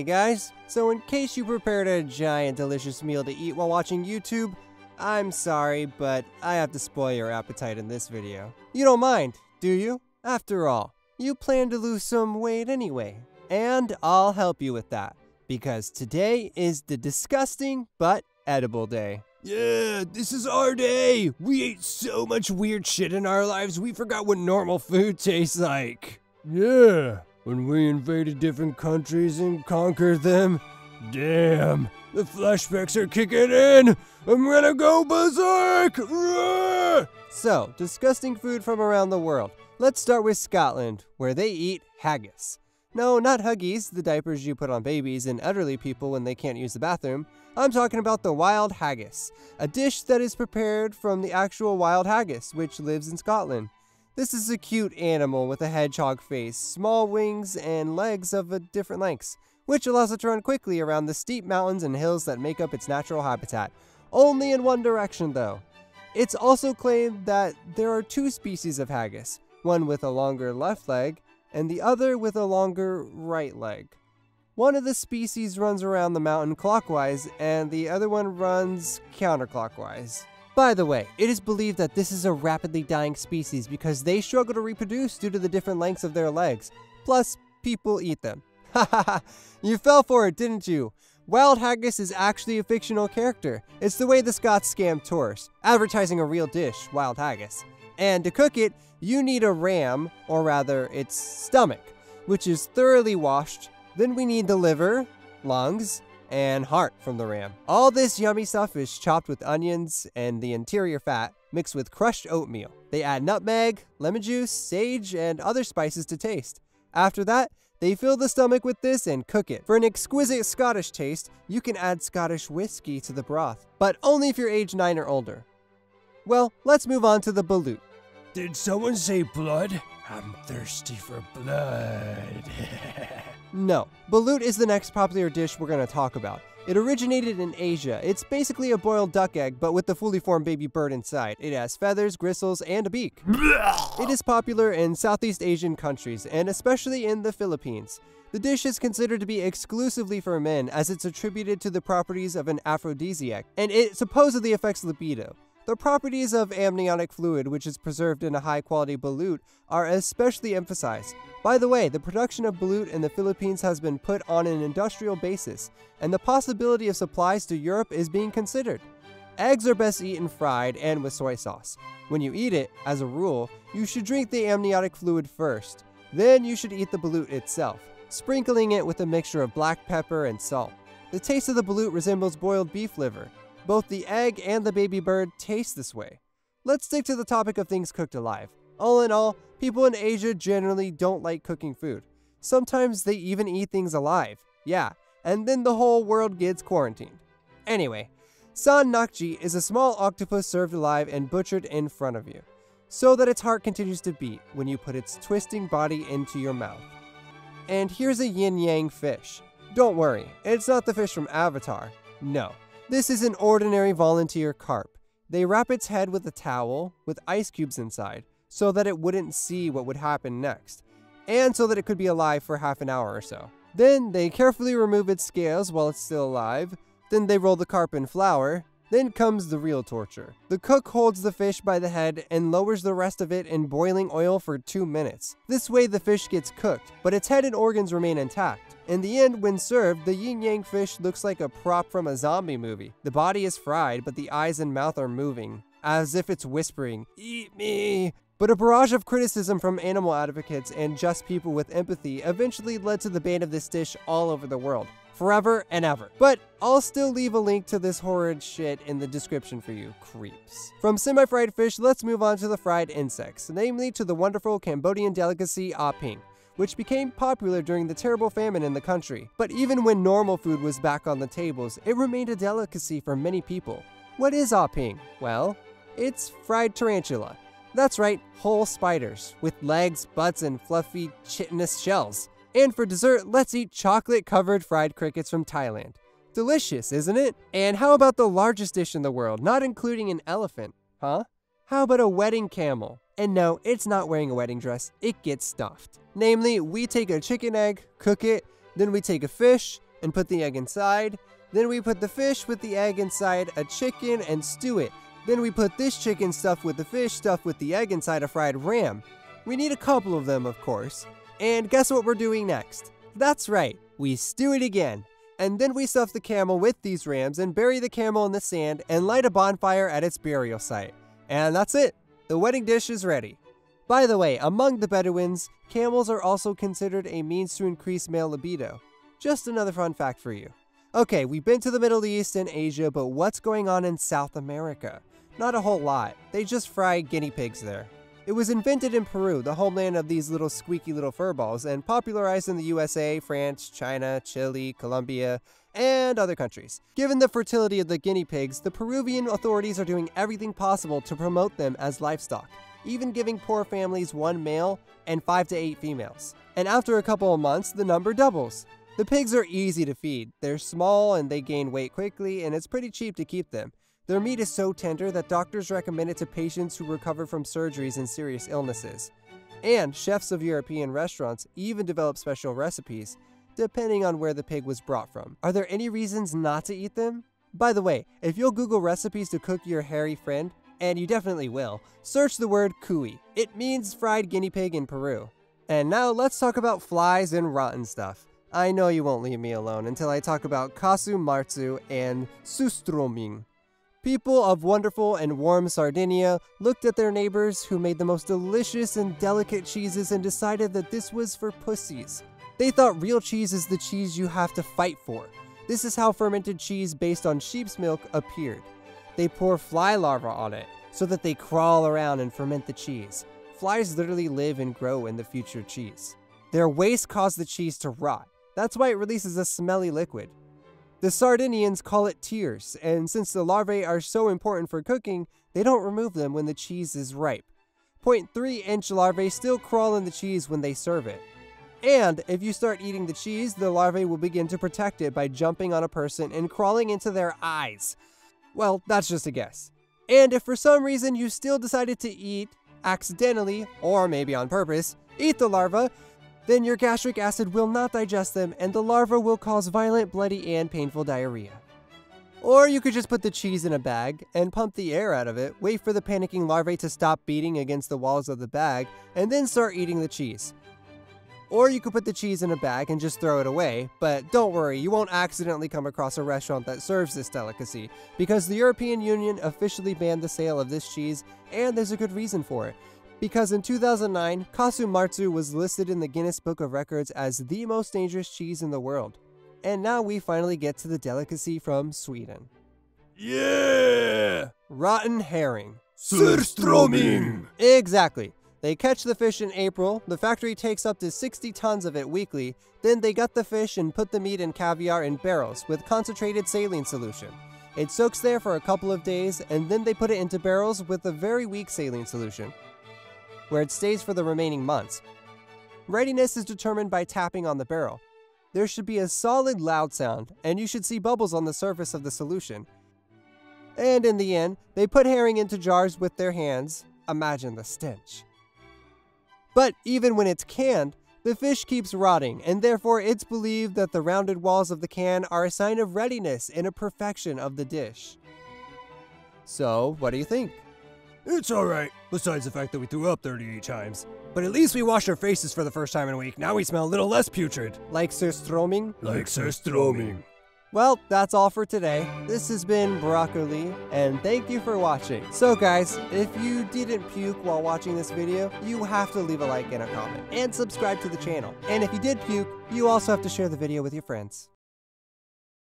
guys, so in case you prepared a giant delicious meal to eat while watching YouTube, I'm sorry, but I have to spoil your appetite in this video. You don't mind, do you? After all, you plan to lose some weight anyway, and I'll help you with that, because today is the disgusting but edible day. Yeah, this is our day! We ate so much weird shit in our lives we forgot what normal food tastes like. Yeah, when we invaded different countries and conquered them. Damn, the flashbacks are kicking in! I'm gonna go berserk! So, disgusting food from around the world. Let's start with Scotland, where they eat haggis. No, not Huggies, the diapers you put on babies and elderly people when they can't use the bathroom. I'm talking about the wild haggis, a dish that is prepared from the actual wild haggis, which lives in Scotland. This is a cute animal with a hedgehog face, small wings, and legs of a different lengths, which allows it to run quickly around the steep mountains and hills that make up its natural habitat. Only in one direction, though. It's also claimed that there are two species of haggis, one with a longer left leg, and the other with a longer right leg. One of the species runs around the mountain clockwise, and the other one runs counterclockwise. By the way, it is believed that this is a rapidly dying species because they struggle to reproduce due to the different lengths of their legs. Plus, people eat them. Hahaha, you fell for it, didn't you? Wild haggis is actually a fictional character. It's the way the Scots scam tourists, advertising a real dish, wild haggis. And to cook it, you need a ram, or rather, its stomach, which is thoroughly washed. Then we need the liver, lungs, and heart from the ram. All this yummy stuff is chopped with onions and the interior fat mixed with crushed oatmeal. They add nutmeg, lemon juice, sage, and other spices to taste. After that, they fill the stomach with this and cook it. For an exquisite Scottish taste, you can add Scottish whiskey to the broth, but only if you're age 9 or older. Well, let's move on to the balut. Did someone say blood? I'm thirsty for blood. No, balut is the next popular dish we're going to talk about. It originated in Asia. It's basically a boiled duck egg, but with the fully formed baby bird inside. It has feathers, gristles, and a beak. It is popular in Southeast Asian countries, and especially in the Philippines. The dish is considered to be exclusively for men, as it's attributed to the properties of an aphrodisiac, and it supposedly affects libido. The properties of amniotic fluid, which is preserved in a high-quality balut, are especially emphasized. By the way, the production of balut in the Philippines has been put on an industrial basis, and the possibility of supplies to Europe is being considered. Eggs are best eaten fried and with soy sauce. When you eat it, as a rule, you should drink the amniotic fluid first. Then you should eat the balut itself, sprinkling it with a mixture of black pepper and salt. The taste of the balut resembles boiled beef liver. Both the egg and the baby bird taste this way. Let's stick to the topic of things cooked alive. All in all, people in Asia generally don't like cooking food. Sometimes they even eat things alive. Yeah, and then the whole world gets quarantined. Anyway, san nakji is a small octopus served alive and butchered in front of you, so that its heart continues to beat when you put its twisting body into your mouth. And here's a yin-yang fish. Don't worry, it's not the fish from Avatar. No. This is an ordinary volunteer carp. They wrap its head with a towel with ice cubes inside so that it wouldn't see what would happen next, and so that it could be alive for half an hour or so. Then they carefully remove its scales while it's still alive. Then they roll the carp in flour. Then comes the real torture. The cook holds the fish by the head and lowers the rest of it in boiling oil for 2 minutes. This way the fish gets cooked, but its head and organs remain intact. In the end, when served, the yin-yang fish looks like a prop from a zombie movie. The body is fried, but the eyes and mouth are moving, as if it's whispering, "Eat me!" But a barrage of criticism from animal advocates and just people with empathy eventually led to the ban of this dish all over the world. Forever and ever. But I'll still leave a link to this horrid shit in the description for you creeps. From semi-fried fish, let's move on to the fried insects, namely to the wonderful Cambodian delicacy Appétit, which became popular during the terrible famine in the country. But even when normal food was back on the tables, it remained a delicacy for many people. What is Appétit? Well, it's fried tarantula. That's right, whole spiders, with legs, butts, and fluffy chitinous shells. And for dessert, let's eat chocolate-covered fried crickets from Thailand. Delicious, isn't it? And how about the largest dish in the world, not including an elephant? Huh? How about a wedding camel? And no, it's not wearing a wedding dress, it gets stuffed. Namely, we take a chicken egg, cook it, then we take a fish, and put the egg inside. Then we put the fish with the egg inside a chicken and stew it. Then we put this chicken stuffed with the fish stuffed with the egg inside a fried ram. We need a couple of them, of course. And guess what we're doing next? That's right, we stew it again. And then we stuff the camel with these rams and bury the camel in the sand and light a bonfire at its burial site. And that's it. The wedding dish is ready. By the way, among the Bedouins, camels are also considered a means to increase male libido. Just another fun fact for you. Okay, we've been to the Middle East and Asia, but what's going on in South America? Not a whole lot. They just fry guinea pigs there. It was invented in Peru, the homeland of these little squeaky little furballs, and popularized in the USA, France, China, Chile, Colombia, and other countries. Given the fertility of the guinea pigs, the Peruvian authorities are doing everything possible to promote them as livestock, even giving poor families 1 male and 5 to 8 females. And after a couple of months, the number doubles. The pigs are easy to feed. They're small and they gain weight quickly, and it's pretty cheap to keep them. Their meat is so tender that doctors recommend it to patients who recover from surgeries and serious illnesses. And chefs of European restaurants even develop special recipes, depending on where the pig was brought from. Are there any reasons not to eat them? By the way, if you'll Google recipes to cook your hairy friend, and you definitely will, search the word cuy. It means fried guinea pig in Peru. And now let's talk about flies and rotten stuff. I know you won't leave me alone until I talk about casu marzu and surströmming. People of wonderful and warm Sardinia looked at their neighbors who made the most delicious and delicate cheeses and decided that this was for pussies. They thought real cheese is the cheese you have to fight for. This is how fermented cheese based on sheep's milk appeared. They pour fly larvae on it so that they crawl around and ferment the cheese. Flies literally live and grow in the future cheese. Their waste caused the cheese to rot. That's why it releases a smelly liquid. The Sardinians call it tears, and since the larvae are so important for cooking, they don't remove them when the cheese is ripe. 0.3-inch larvae still crawl in the cheese when they serve it. And if you start eating the cheese, the larvae will begin to protect it by jumping on a person and crawling into their eyes. Well, that's just a guess. And if for some reason you still decided to eat, accidentally, or maybe on purpose, eat the larva, then your gastric acid will not digest them and the larva will cause violent, bloody, and painful diarrhea. Or you could just put the cheese in a bag and pump the air out of it, wait for the panicking larvae to stop beating against the walls of the bag, and then start eating the cheese. Or you could put the cheese in a bag and just throw it away, but don't worry, you won't accidentally come across a restaurant that serves this delicacy, because the European Union officially banned the sale of this cheese, and there's a good reason for it. Because in 2009, casu marzu was listed in the Guinness Book of Records as the most dangerous cheese in the world. And now we finally get to the delicacy from Sweden. Yeah! Rotten herring. Surströmming! Exactly. They catch the fish in April, the factory takes up to 60 tons of it weekly, then they gut the fish and put the meat and caviar in barrels with concentrated saline solution. It soaks there for a couple of days, and then they put it into barrels with a very weak saline solution, where it stays for the remaining months. Readiness is determined by tapping on the barrel. There should be a solid loud sound, and you should see bubbles on the surface of the solution. And in the end, they put herring into jars with their hands. Imagine the stench. But even when it's canned, the fish keeps rotting, and therefore it's believed that the rounded walls of the can are a sign of readiness and a perfection of the dish. So, what do you think? It's alright, besides the fact that we threw up 38 times. But at least we washed our faces for the first time in a week. Now we smell a little less putrid. Like surströmming? Like surströmming. Well, that's all for today. This has been Brocc O'Lee, and thank you for watching. So guys, if you didn't puke while watching this video, you have to leave a like and a comment, and subscribe to the channel. And if you did puke, you also have to share the video with your friends.